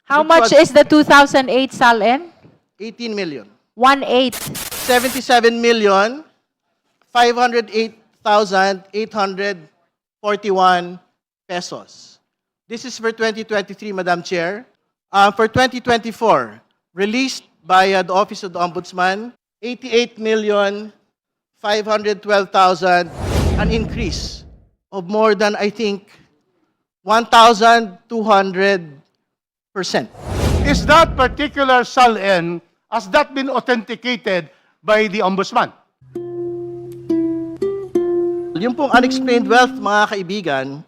How which much was is the 2008 SALN? 18 million. 1/8. 77 million, 508,841 pesos. This is for 2023, Madam Chair. For 2024, released by the Office of the Ombudsman, 88 million, 512,000, an increase of more than, I think, 1,200%. Is that particular SALN, has that been authenticated by the Ombudsman? Yung pong unexplained wealth, mga kaibigan,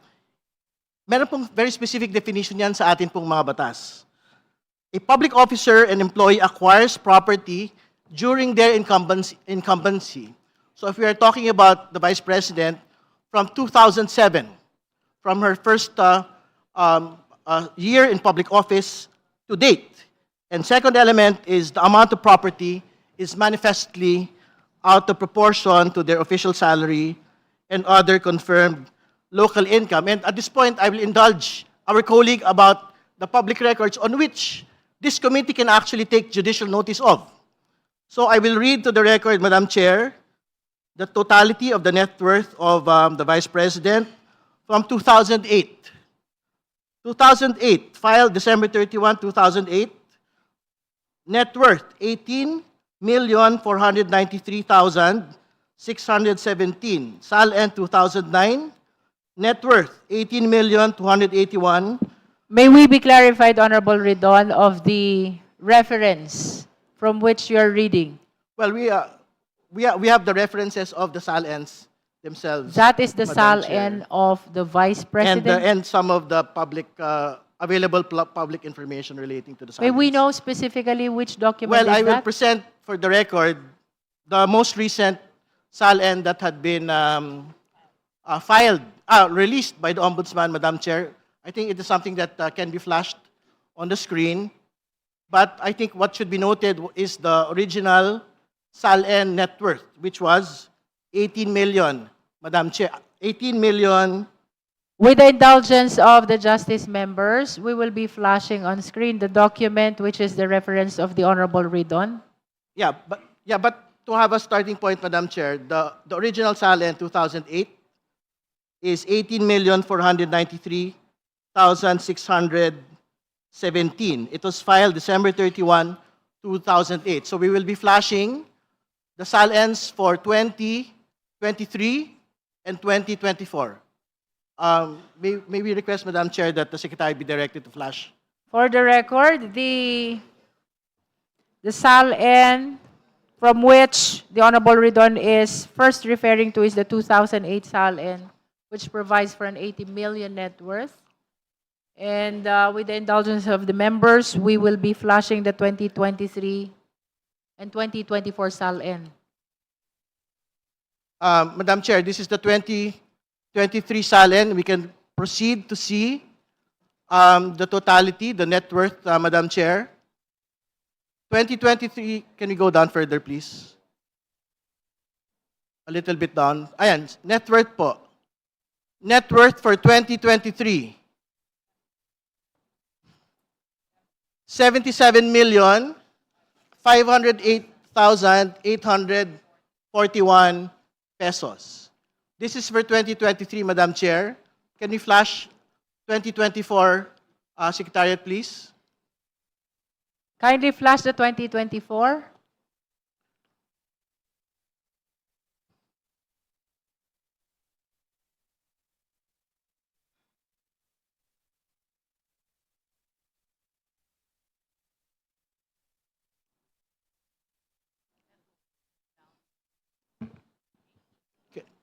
meron pong very specific definition yan sa atin pong mga batas. A public officer and employee acquires property during their incumbency. So if we are talking about the Vice President, from 2007, from her first year in public office to date. And second element is the amount of property is manifestly out of proportion to their official salary and other confirmed local income. And at this point, I will indulge our colleague about the public records on which this committee can actually take judicial notice of. So I will read to the record, Madam Chair, the totality of the net worth of the Vice President from 2008. 2008, filed December 31, 2008, net worth 18,493,617. SALN 2009, net worth 18,281,000. May we be clarified, Honorable Ridon, of the reference from which you are reading? Well, we have the references of the SALNs themselves. That is the Madam SALN Chair. of the Vice President. And some of the public available public information relating to the SALNs. May we know specifically which document Well, is I will that? present for the record the most recent SALN that had been released by the Ombudsman, Madam Chair. I think it is something that can be flashed on the screen. But I think what should be noted is the original SALN net worth, which was 18 million, Madam Chair. 18 million. With the indulgence of the justice members, we will be flashing on screen the document which is the reference of the Honorable Ridon. Yeah, but to have a starting point, Madam Chair, the original SALN 2008 is 18,493,617. It was filed December 31, 2008. So we will be flashing the SALNs for 2023 and 2024. May we request, Madam Chair, that the Secretary be directed to flash? For the record, the SALN from which the Honorable Ridon is first referring to is the 2008 SALN, which provides for an 80 million net worth. And with the indulgence of the members, we will be flashing the 2023 and 2024 SALN. Madam Chair, this is the 2023 SALN. We can proceed to see the totality, the net worth, Madam Chair. 2023, can we go down further, please? A little bit down. Ayan, net worth po. Net worth for 2023. 77,508,841 pesos. This is for 2023, Madam Chair. Can we flash 2024, Secretariat, please? Kindly flash the 2024.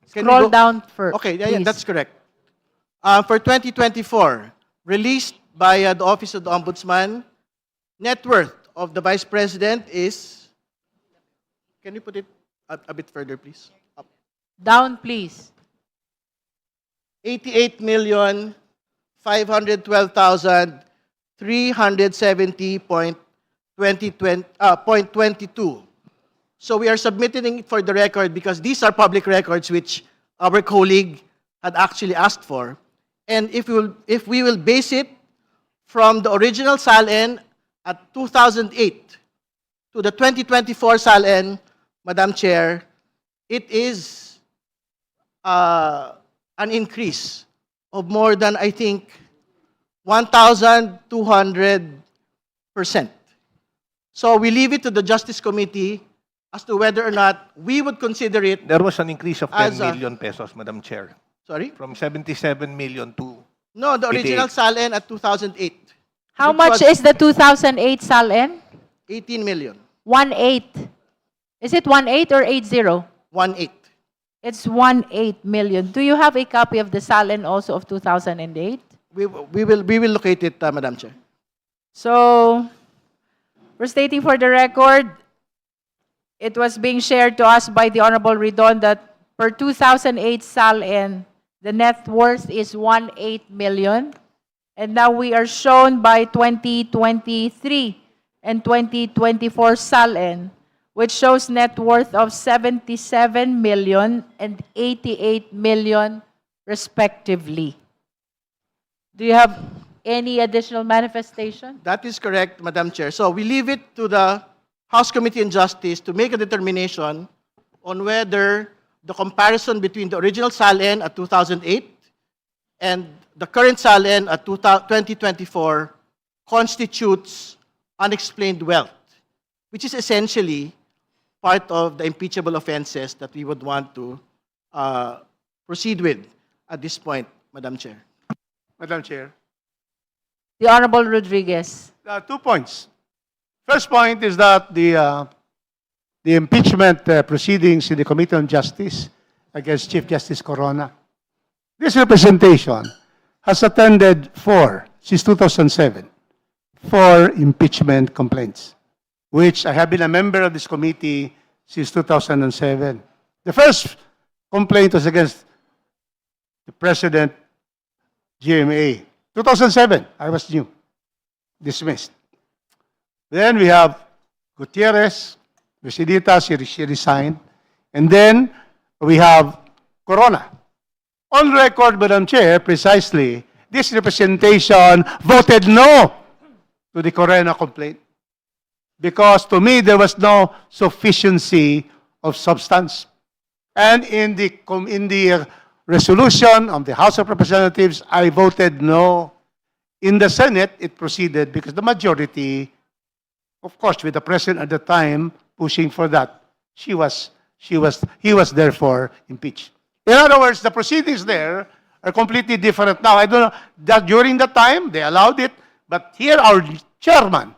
Can we Scroll go- down first. Okay, yeah, that's correct. For 2024, released by the Office of the Ombudsman, net worth of the Vice President is, can you put it a bit further, please? Up. Down, please. 88,512,370.22. So we are submitting it for the record because these are public records which our colleague had actually asked for. And if we will base it from the original SALN at 2008 to the 2024 SALN, Madam Chair, it is an increase of more than, I think, 1,200%. So we leave it to the Justice Committee as to whether or not we would consider it, There was an increase of 10 As a- million pesos, Madam Chair, sorry? from 77 million to No, the original 88. SALN at 2008, How Which much was- is the 2008 SALN? 18 million, 1.8. Is it 1.8 or 80? 1.8. It's 1.8 million. Do you have a copy of the SALN also of 2008? We will locate it, Madam Chair. So, we're stating for the record, it was being shared to us by the Honorable Ridon that per 2008 SALN, the net worth is 1.8 million. And now we are shown by 2023 and 2024 SALN, which shows net worth of 77 million and 88 million respectively. Do you have any additional manifestation? That is correct, Madam Chair. So we leave it to the House Committee on Justice to make a determination on whether the comparison between the original SALN at 2008 and the current SALN at 2024 constitutes unexplained wealth, which is essentially part of the impeachable offenses that we would want to proceed with at this point, Madam Chair. Madam Chair, The Honorable Rodriguez. 2 points. First point is that the impeachment proceedings in the Committee on Justice against Chief Justice Corona, this representation has attended since 2007, 4 impeachment complaints, which I have been a member of this committee since 2007. The first complaint was against the President, GMA. 2007, I was new, dismissed. Then we have Gutierrez, Residita, she resigned. And then we have Corona. On record, Madam Chair, precisely, this representation voted no to the Corona complaint. Because to me, there was no sufficiency of substance. And in the resolution of the House of Representatives, I voted no. In the Senate, it proceeded because the majority, of course, with the president at the time pushing for that, he was therefore impeached. In other words, the proceedings there are completely different now. I don't know that during the time they allowed it, but here our chairman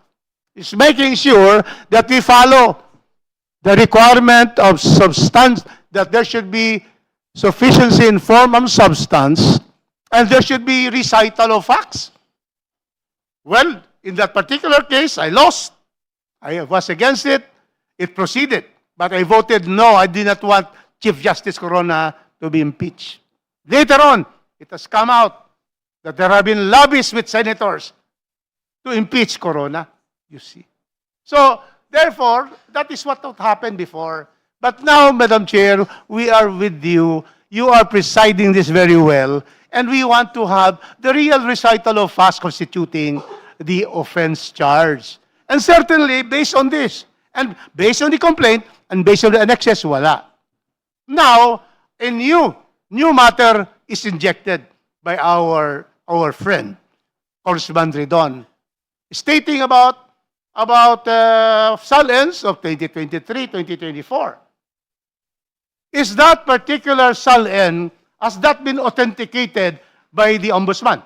is making sure that we follow the requirement of substance, that there should be sufficiency in form and substance, and there should be recital of facts. Well, in that particular case, I lost. I was against it. It proceeded. But I voted no. I did not want Chief Justice Corona to be impeached. Later on, it has come out that there have been lobbies with senators to impeach Corona, you see. So, therefore, that is what happened before. But now, Madam Chair, we are with you. You are presiding this very well. And we want to have the real recital of facts constituting the offense charge. And certainly, based on this, and based on the complaint, and based on the annexes, wala. Now, a new matter is injected by our friend, Congressman Ridon, stating about SALNs of 2023, 2024. Is that particular SALN, has that been authenticated by the Ombudsman?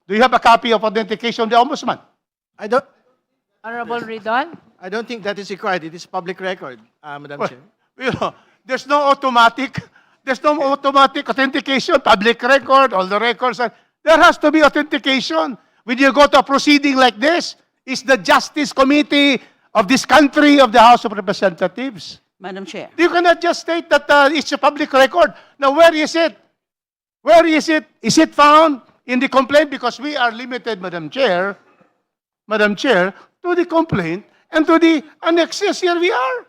Do you have a copy of authentication of the Ombudsman? Honorable Ridon. I don't think that is required. It is public record, Madam Well, Chair. you know, there's no automatic authentication, public record, all the records. There has to be authentication. When you go to a proceeding like this, it's the Justice Committee of this country, of the House of Representatives. Madam Chair. You cannot just state that it's a public record. Now, where is it? Where is it? Is it found in the complaint? Because we are limited, Madam Chair, to the complaint and to the annexes. Here we are.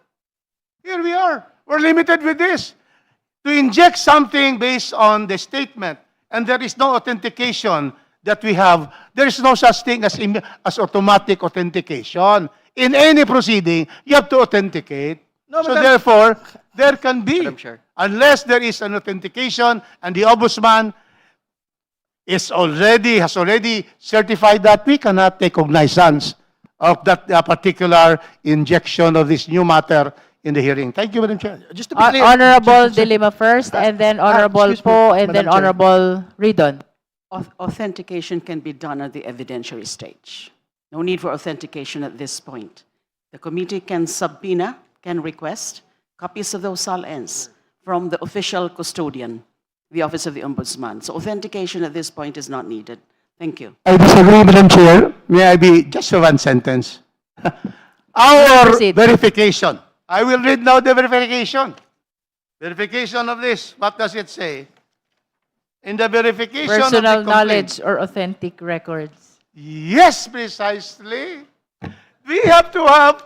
Here we are. We're limited with this. To inject something based on the statement, and there is no authentication that we have There is no such thing as automatic authentication. In any proceeding, you have to authenticate. No, So Madam- therefore, there can be, Madam Chair. unless there is an authentication and the ombudsman has already certified that we cannot take cognizance of that particular injection of this new matter in the hearing. Thank you, Madam Chair. Just to be clear. Honorable De Lima first, and then Honorable excuse me, Po, and then Madam Chair. Honorable Ridon. Authentication can be done at the evidentiary stage. No need for authentication at this point. The committee can subpoena, can request copies of those SAL-Ns from the official custodian, the Office of the Ombudsman. So authentication at this point is not needed. Thank you. I disagree, Madam Chair. May I be just for one sentence? Our Proceed. verification. I will read now the verification. Verification of this. What does it say? In the verification of the Personal complaint. knowledge or authentic records. Yes, precisely. We have to have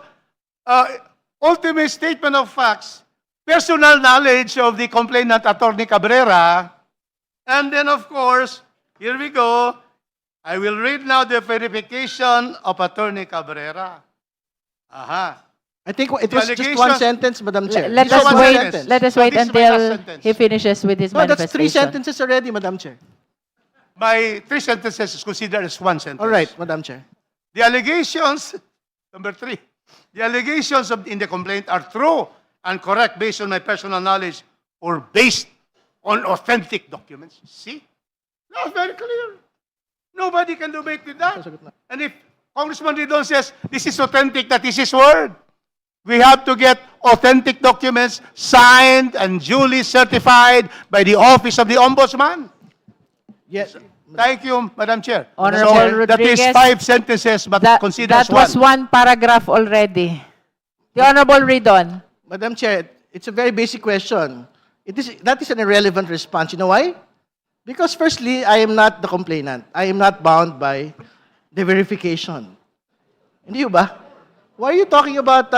ultimate statement of facts, personal knowledge of the complainant, Attorney Cabrera, and then, of course, here we go. I will read now the verification of Attorney Cabrera. Aha. I think it was just Allegation- one sentence, Madam Chair. Let This us is one wait, sentence. let us So wait this is my last until sentence. he finishes with his No, that's three manifestation. sentences already, Madam Chair. My 3 sentences is considered as one sentence. All right, Madam Chair. The allegations, number 3, the allegations in the complaint are true and correct based on my personal knowledge or based on authentic documents. See? That's very clear. Nobody can debate with that. And if Congressman Ridon says this is authentic, that is his word. We have to get authentic documents signed and duly certified by the Office of the Ombudsman. Yes. Thank you, Madam Chair. Honorable That is Rodriguez, 5 sentences, but considered that as one. was one paragraph already. The Honorable Ridon. Madam Chair, it's a very basic question. That is an irrelevant response. You know why? Because firstly, I am not the complainant. I am not bound by the verification. Hindi ba? Why are you talking about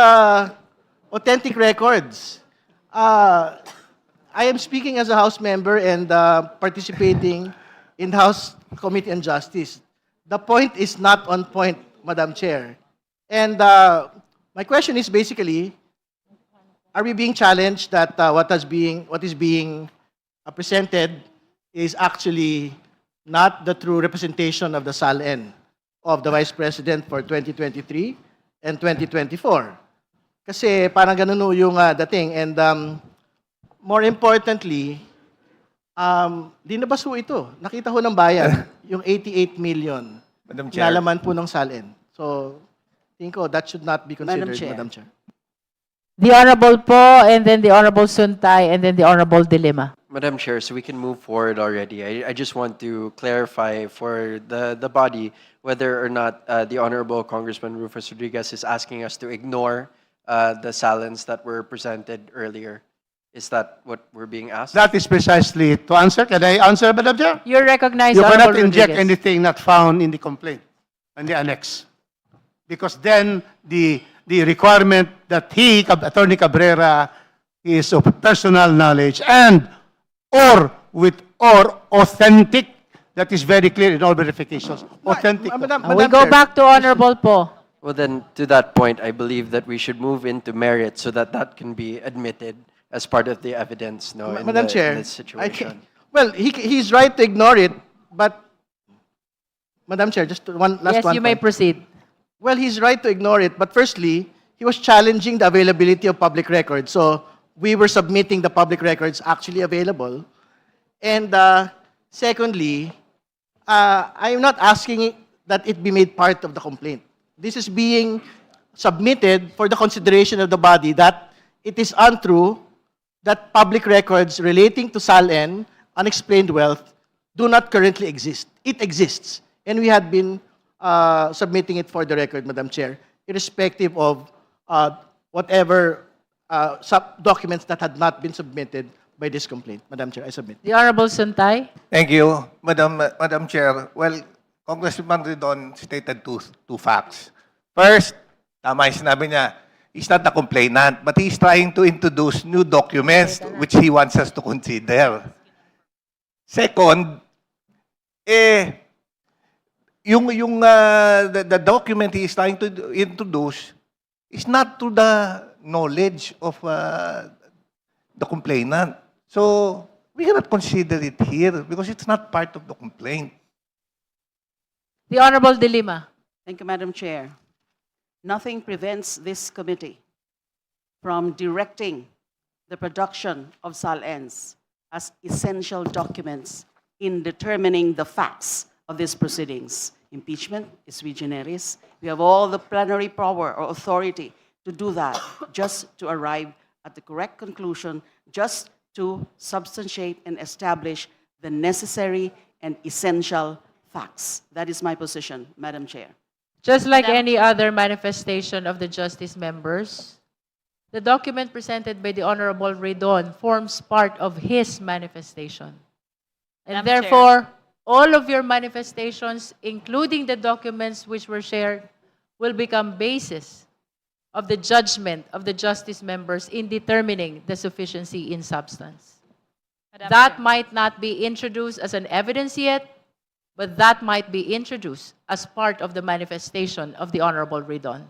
authentic records? I am speaking as a House member and participating in the House Committee on Justice. The point is not on point, Madam Chair. And my question is basically, are we being challenged that what is being presented is actually not the true representation of the SALN of the Vice President for 2023 and 2024? Kasi parang ganun ho yung dating. And more importantly, dinabas ho ito. Nakita ho ng bayan, yung 88 million Madam Chair. nalaman po ng SALN. So, think ko, that should not be considered, Chair. Madam Chair. The Honorable Po, and then the Honorable Suntay, and then the Honorable De Lima. Madam Chair, so we can move forward already. I just want to clarify for the body whether or not the Honorable Congressman Rufus Rodriguez is asking us to ignore the silence that were presented earlier. Is that what we're being asked? That is precisely to answer. Can I answer, Madam Chair? You're recognized, You cannot Honorable inject Rodriguez. anything not found in the complaint and the annex. Because then the requirement that Attorney Cabrera, is of personal knowledge and or authentic, that is very clear in all verifications. Authentic. Madam We go Chair. back to Honorable Po. Well, then, to that point, I believe that we should move into merit so that that can be admitted as part of the evidence, no, in, Madam the, Chair, in this situation. well, he's right to ignore it, but Madam Chair, just one last Yes, one. you may point. proceed. Well, he's right to ignore it, but firstly, he was challenging the availability of public records. So we were submitting the public records actually available. And secondly, I am not asking that it be made part of the complaint. This is being submitted for the consideration of the body that it is untrue that public records relating to SALN, unexplained wealth, do not currently exist. It exists. And we had been submitting it for the record, Madam Chair, irrespective of whatever documents that had not been submitted by this complaint. Madam Chair, I submit. The Honorable Suntay. Thank you, Madam Chair. Well, Congressman Ridon stated two facts. First, tama yung sinabi niya, he's not a complainant, but he's trying to introduce new documents which he wants us to consider. Second, the document he is trying to introduce is not to the knowledge of the complainant. So we cannot consider it here because it's not part of the complaint. The Honorable De Lima. Thank you, Madam Chair. Nothing prevents this committee from directing the production of SALNs as essential documents in determining the facts of these proceedings. Impeachment is sui generis. We have all the plenary power or authority to do that, just to arrive at the correct conclusion, just to substantiate and establish the necessary and essential facts. That is my position, Madam Chair. Just like any other manifestation of the justice members, the document presented by the Honorable Redon forms part of his manifestation. And Madam Chair. therefore, all of your manifestations, including the documents which were shared, will become basis of the judgment of the justice members in determining the sufficiency in substance. Madam That Chair. might not be introduced as an evidence yet, but that might be introduced as part of the manifestation of the Honorable Redon.